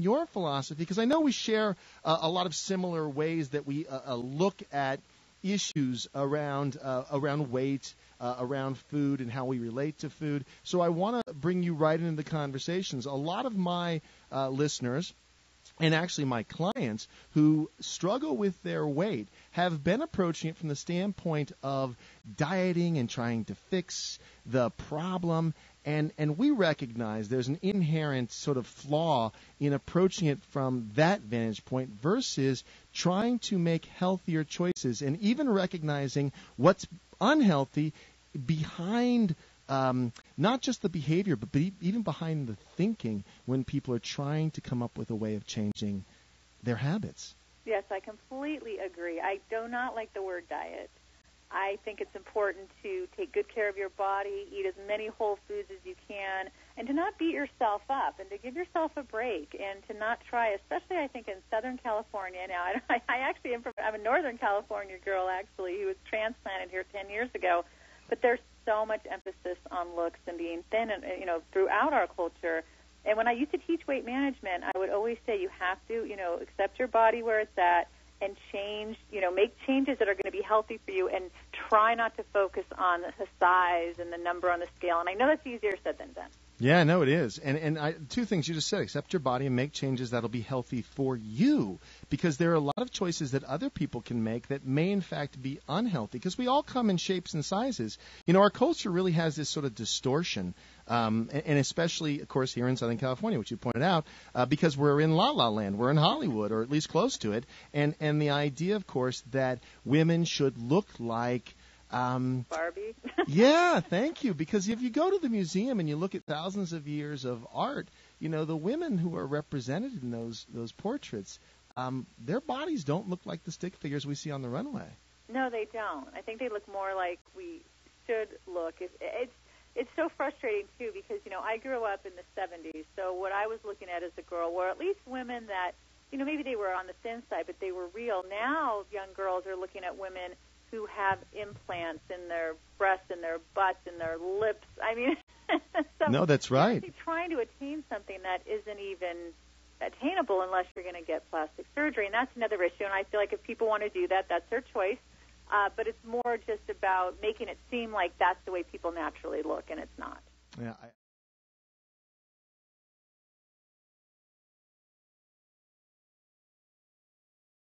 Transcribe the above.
your philosophy, because I know we share a lot of similar ways that we look at issues around weight, around food, and how we relate to food. So I want to bring you right into the conversations. A lot of my listeners, and actually my clients who struggle with their weight, have been approaching it from the standpoint of dieting and trying to fix the problem. And we recognize there's an inherent sort of flaw in approaching it from that vantage point versus trying to make healthier choices and even recognizing what's unhealthy behind not just the behavior, but even behind the thinking when people are trying to come up with a way of changing their habits. Yes, I completely agree. I do not like the word diet. I think it's important to take good care of your body, eat as many whole foods as you can, and to not beat yourself up, and to give yourself a break, and to not try, especially I think in Southern California now. I'm a Northern California girl, actually, who was transplanted here 10 years ago, but there's so much emphasis on looks and being thin, and throughout our culture. And when I used to teach weight management, I would always say you have to, accept your body where it's at and change, make changes that are going to be healthy for you, and try not to focus on the size and the number on the scale. And I know that's easier said than done. Yeah, no, it is. And two things you just said: accept your body and make changes that'll be healthy for you, because there are a lot of choices that other people can make that may in fact be unhealthy, because we all come in shapes and sizes. Our culture really has this sort of distortion, and especially, of course, here in Southern California, which you pointed out, because we're in La La Land, we're in Hollywood, or at least close to it, and the idea, of course, that women should look like Barbie. Yeah, thank you. Because if you go to the museum and you look at thousands of years of art, the women who are represented in those portraits, their bodies don't look like the stick figures we see on the runway. No, they don't. I think they look more like we should look. It's so frustrating too, because I grew up in the 70s, so what I was looking at as a girl were at least women that maybe they were on the thin side, but they were real. Now young girls are looking at women who have implants in their breasts, in their butts, in their lips. I mean, so no, that's right. You're trying to attain something that isn't even attainable unless you're going to get plastic surgery, and that's another issue. And I feel like if people want to do that, that's their choice. But it's more just about making it seem like that's the way people naturally look, and it's not. Yeah.